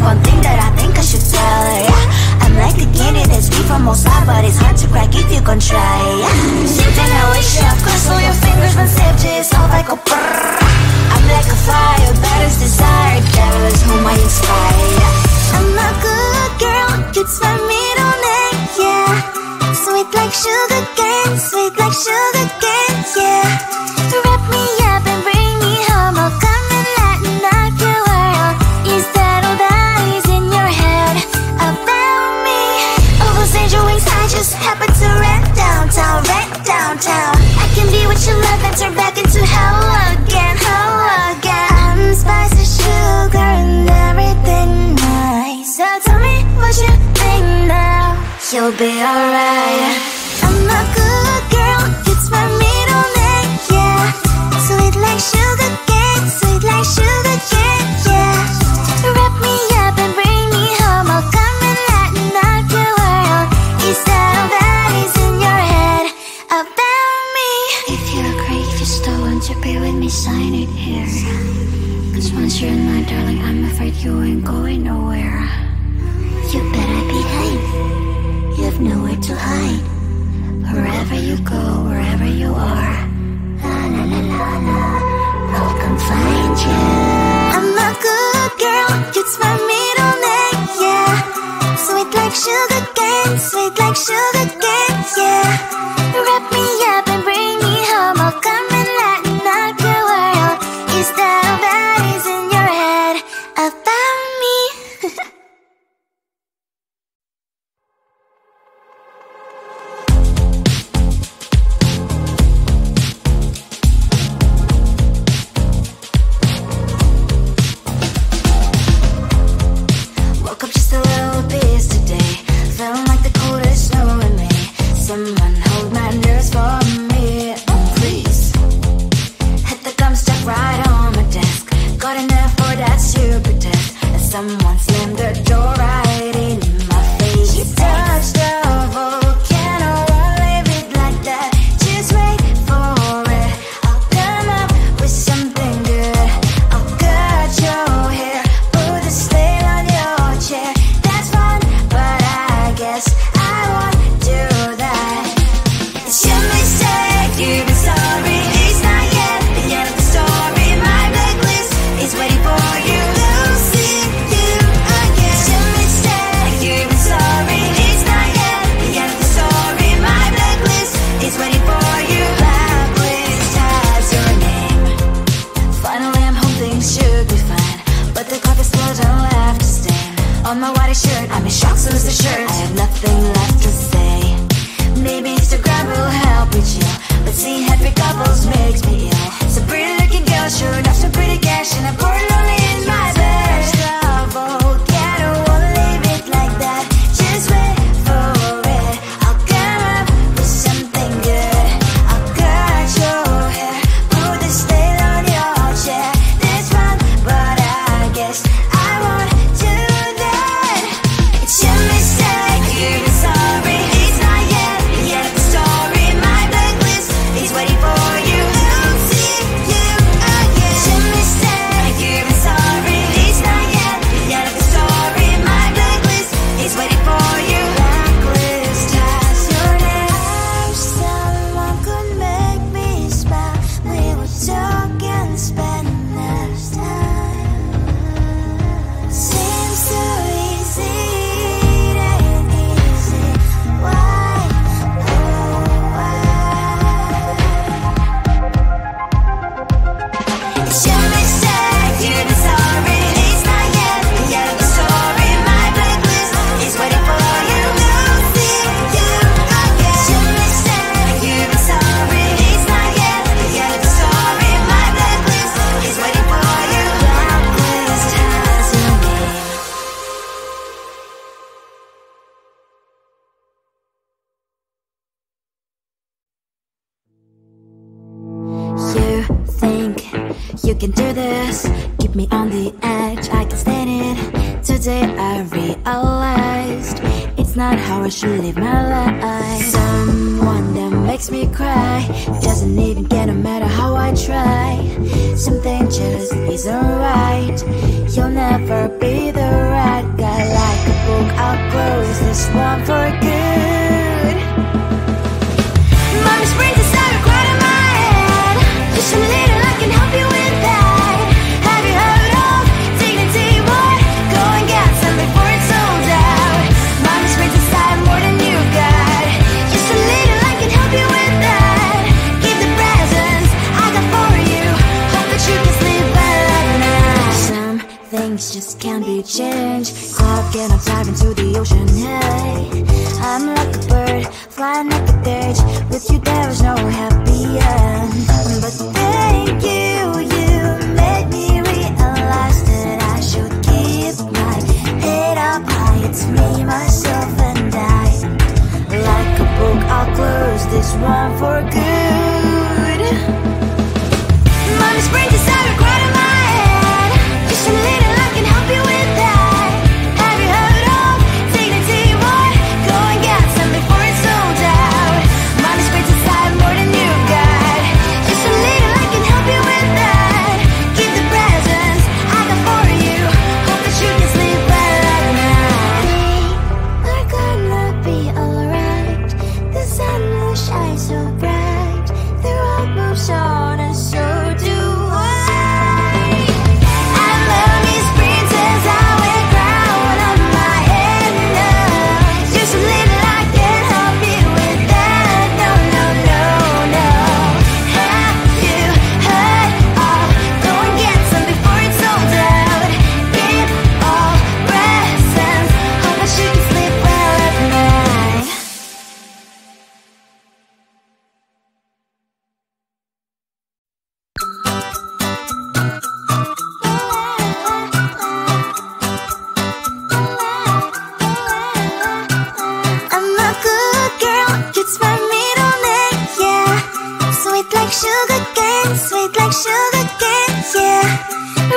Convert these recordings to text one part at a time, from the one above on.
one thing that I think I should tell her, yeah. I'm like a candy that's deep from most side, but it's hard to crack if you can try, yeah. Something I wish you have crossed all your fingers when saved yourself, I go brrrr. I'm like a fire, baddest desire, devil is whom I inspire, yeah. I'm a good girl, it's my middle name, yeah. Sweet like sugar cane, sweet like sugar cane, yeah. Wrap me up and bring me home, I'll come and lighten up your world. Is that all that is in your head about me? Overstage your wings, I just happen to rent downtown, I can be what you love and turn back into hell again, I'm spicy sugar and everything nice. So tell me what you think now, you'll be alright. I'm a good girl, it's my middle name, yeah. Sweet like sugar cane, sweet like sugar cane, yeah. Wrap me up and bring me home, I'll come and lighten up your world. Is that all that is in your head about me? If you're a creep, you still want to be with me, sign it here. Cause once you're in my darling, I'm afraid you ain't going nowhere. You better behave, you have nowhere to hide. Wherever you go, wherever you are, la la la la la, I'll come find you. I'm a good girl, it's my middle name, yeah. Sweet like sugar cane, sweet like sugar cane, yeah. Wrap me up and bring me home, I'll come and lighten up your world. Is that all that is in your head about me? Woke up just a little pissed today, feeling like the coldest snow in me. Someone hold my nerves for me, please. Hit the gum stuck right on my desk, got enough for that stupid test. And someone slammed the door right in my face. You touched the volcano, won't leave it like that. Just wait for it, I'll come up with something good. I'll cut your hair, put a slate on your chair. That's fun, but I guess I won't do that. It's your mistake, you've been sorry. It's not yet the end of the story. My blacklist is waiting for you. Losing you again. It's your mistake, you've been sorry. It's not yet the end of the story. My blacklist is waiting for you. Blacklist has your name. Finally I'm home, things should be fine, but the carpet still don't left to stain. On my white shirt, I'm in shock, so is the shirt. I have nothing left to say. Maybe Instagram will help me chill, but seeing happy couples makes me ill. Some pretty looking girl showed off some pretty cash, and I'm bored lonely in my bed. Volcano, won't leave it like that. Just wait for it, I'll come up with something good. I'll cut your hair, put the slate on your chair. That's fun, but I guess I won't do that. It's your mistake, you've been sorry. It's not yet the end of the story. My blacklist is waiting for you. Losing you again. It's your mistake, you've been sorry. It's not yet the end of the story. My blacklist is waiting for you. Blacklist has your name. Someone could make me smile. We would talk and spend less time. Seems so easy, it ain't easy. Why, oh why? It's your mistake, you've been sorry. It's not yet the end of the story. My blacklist is waiting for you. Losing you again. It's your mistake, you've been sorry. It's not yet the end of the story. My blacklist is waiting for you. Blacklist has your name. You think you can do this, keep me on the edge, I can stand it. Today I realized it's not how I should live my life. Someone that makes me cry doesn't even get no matter how I try. Something just isn't right, you'll never be the right this one for good. Mommy's brains are started right in my head. Just a little, I can help you with that. Have you heard of dignity, boy? Go and get some before it's sold out. Mommy's brains inside more than you got. Just a little, I can help you with that. Give the presents I got for you. Hope that you can sleep well at night. Some things just can't be changed. Cloud and I'm diving into the ocean. Hey, I'm like a bird flying like a cage. With you there is no happy end. But thank you, you made me realize that I should keep my head up high. It's me, myself and I. Like a book, I'll close this one for good. Mommy's brain decided right in my head. Just a little, I can help you with that. Have you heard of dignity, boy? Go and get some before it's sold out. Mommy's brain decided more than you got. Just a little, I can help you with that. Give the presents I got for you. Hope that you can sleep well at night. We're gonna be alright. The sun will shine so bright. The road moves on and so do I. I love these princess, I wear crown on my head now. Just a little, I can help you with that. No, no, no, no. Have you heard of? Go and get some before it's sold out. Give all presents. Hope that you can sleep well at night. I'm a good girl, it's my middle name, yeah. Sweet like sugar cane, sweet like sugar cane, yeah.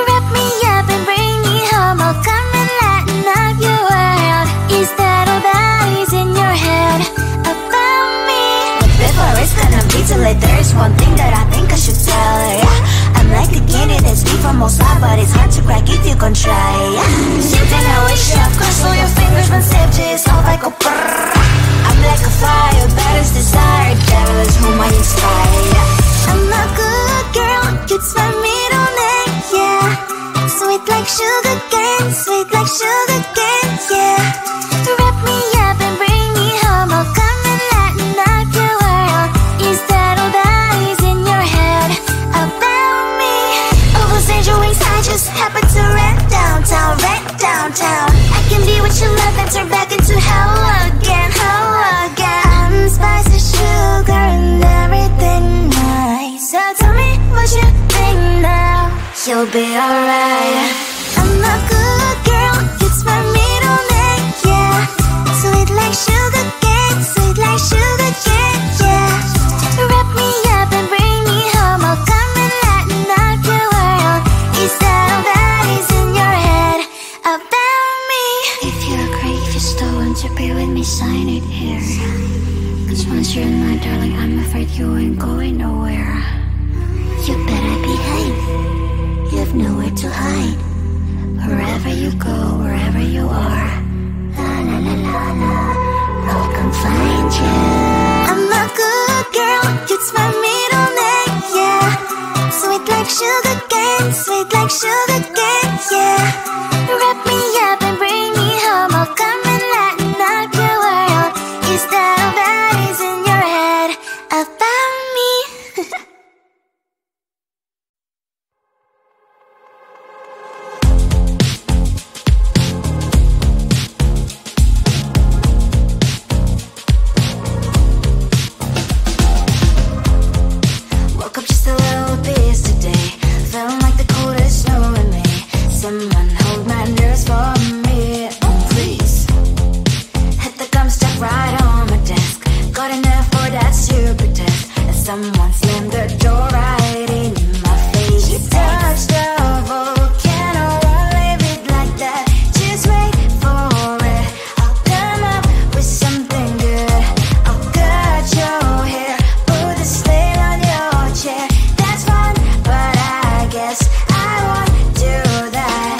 Wrap me up and bring me home, I'll come and lighten up your world. Is that all that is in your head about me? Before it's gonna be too late, there is one thing that I think I should tell her, yeah. I'm like a candy that's deep from most high, but it's hard to crack if you can try, yeah. Something I wish I've crossed all your fingers when safety is off, I go brrrr. I'm like a fire, that is desire, devil is whom I inspire, yeah. I'm a good girl, it's my middle name, yeah. Sweet like sugar cane, sweet like sugar cane, yeah. Wrap me up and bring me home, I'll come and lighten up your world. Is that all that is in your head about me? All those angel wings I just happen to rent downtown, rent downtown. I can be what you love and turn back into hell again, hell again. I'm spicy sugar and everything nice. So tell me what you think now. You'll be alright. I'm a good girl, it's my middle name, yeah. Sweet like sugar cane, sweet like sugar cane, yeah. Wrap me up and bring me home, I'll come and lighten up your world. Is that all that is in your head about me? If you're great, just don't want to be with me, sign it here. Cause once you're in my darling, I'm afraid you ain't going nowhere. You better behave, you have nowhere to hide. Wherever you go, wherever you are, la la la la la, I'll come find you. I'm a good girl, it's my middle name, yeah. Sweet like sugar cane, sweet like sugar cane, yeah. Wrap me up and bring me home, I'll come and lighten up your world. Is that all that is in your head about me? Woke up just a little pissed today. Felt like the coldest snow in me. Someone hold my nerves for me, oh please. Hit the gum stuck right on my desk. Got enough for that stupid test. And someone slammed the door right in my face. You touched a volcano, won't leave it like that. Just wait for it. I'll come up with something good. I'll cut your hair, put a slate on your chair. That's fun, but I guess I won't do that.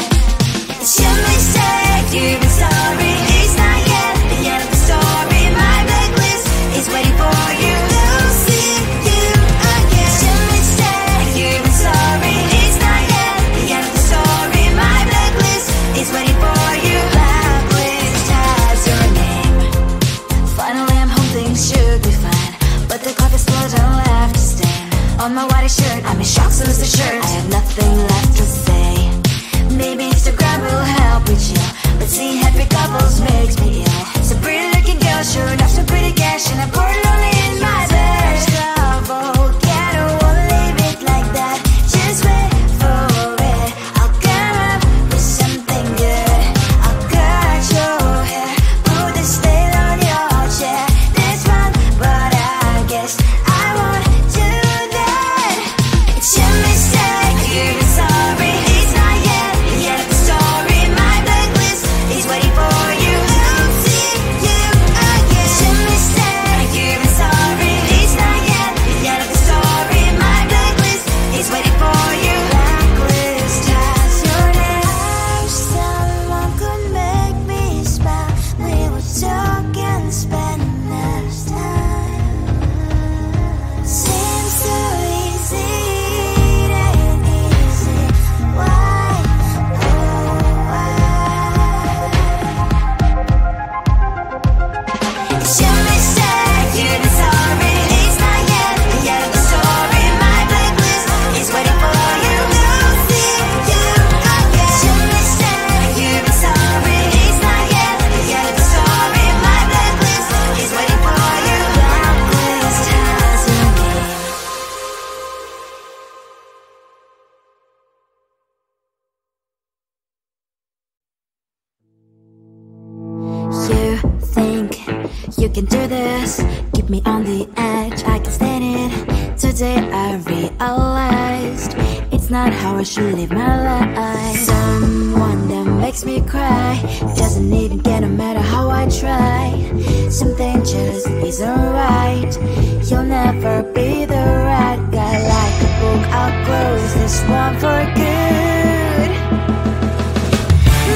It's your mistake, you've been sorry. It's not yet the end my white shirt, I'm in shock, so lose the shirt. I have nothing left to say. Maybe Instagram will help with you, but seeing happy couples makes me ill. So pretty looking girl, sure enough, some pretty cash, and I pour it only in my bed. Trouble, yeah, I don't wanna leave it like that. Just wait for it. I'll come up with something good. I'll cut your hair, put the style on your chair. This one, but I guess I won't do that. It's your mistake, you're sorry. It's not yet the story. My blacklist is waiting for you. I'll see you again. It's your mistake, you're sorry. It's not yet the story. My blacklist is waiting for you. Blacklist has your name. Someone could make me smile. We would talk and spend less time. Seems so easy, it ain't easy. Why, oh why? It's your mistake, you're sorry. It's not yet the story. My blacklist is waiting for you. I'll see you again. It's your mistake, you're sorry. It's not yet the story. My blacklist is waiting for you. Blacklist has your name. You think you can do this, keep me on the edge, I can stand it. Today I realized it's not how I should live my life. Someone that makes me cry doesn't even get no matter how I try. Something just isn't right. You'll never be the right guy. Like a book, I'll close this one for good.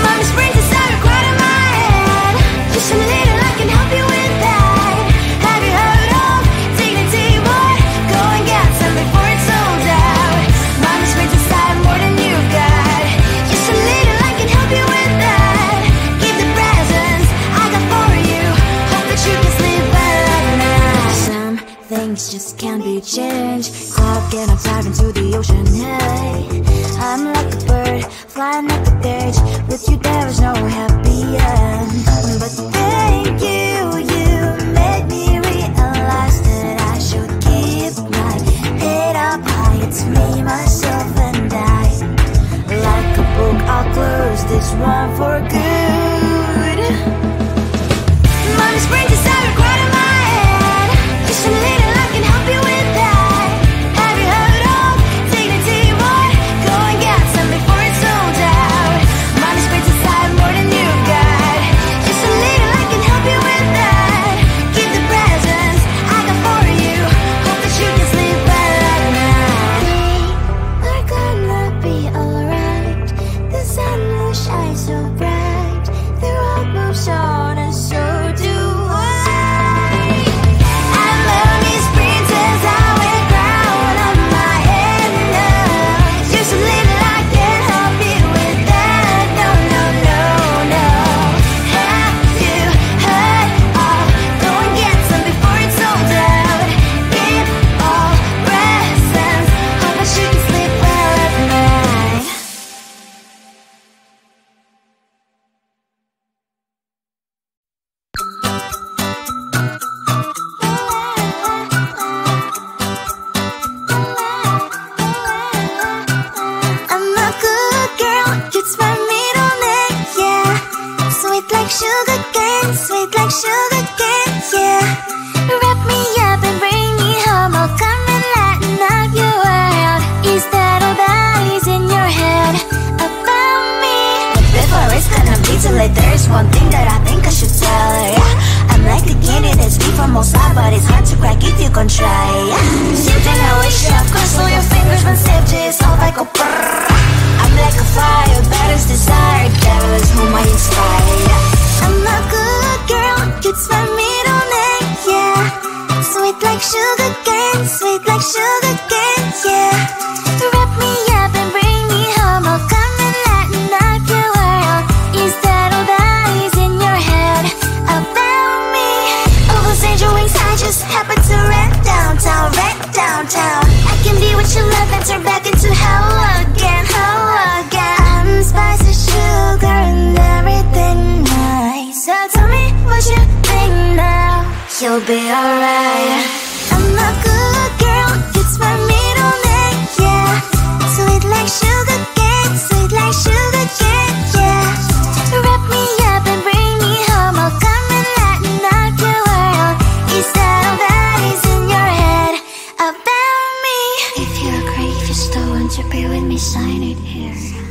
Mommy's brains inside quite in my head. Just a little, I can help you with that. Have you heard of dignity, boy? Go and get some before it's sold out. Mommy's brains inside more than you've got. Just a little, I can help you with that. Give the presents I got for you. Hope that you can sleep well at night. Some things just can't be changed. Cloud and I'm diving into the ocean. Hey, I'm like a bird flying up the cage. With you there is no happy end. But thank you, you made me realize that I should keep my head up high. It's me, myself, and I. Like a book, I'll close this one for good. Mommy's brains inside quite in my head. Just a little, I can help you with that. Have you heard of dignity, boy? Go and get some before it's sold out. Mommy's brains inside more than you've got. Just a little, I can help you with that. Give the presents I got for you. Hope that you can sleep well at night. We're gonna be alright. The sun will shine so bright. The road moves on and so do I. I'm Lonely's princess, I wear crown on my head now. Just a little, I can help you with that. No, no, no, no. Have you heard of? Go and get some before it's sold out. Give all presents. Hope that you can sleep well at night. I'm a good girl, it's my middle name, yeah. Sweet like sugar cane, sweet like sugar cane, yeah. Wrap me up and bring me home, I'll come and lighten up your world. Is that all that is in your head about me? Before it's gonna be too late, there's one thing that I think I should tell her, yeah. I'm like a candy that's deep from outside, but it's hard to crack if you can try, yeah. Something I wish you have crossed all your fingers when safety is off, I go brrrr. I'm like a fire, that is desire, devil is whom I inspire, yeah. I'm a good girl, it's my middle name, yeah. Sweet like sugar cane, sweet like sugar cane, yeah. Wrap me up and bring me home, I'll come and lighten up your world. Is that all that is in your head about me? Oh, those angel wings I just happen to rent downtown, rent downtown. I can be with it'll be alright. I'm a good girl, it's my middle name, yeah. Sweet like sugar cane, sweet like sugar cane, yeah. Wrap me up and bring me home, I'll come and lighten up your world. Is that all that is in your head about me? If you agree, just don't want to be with me, sign it here.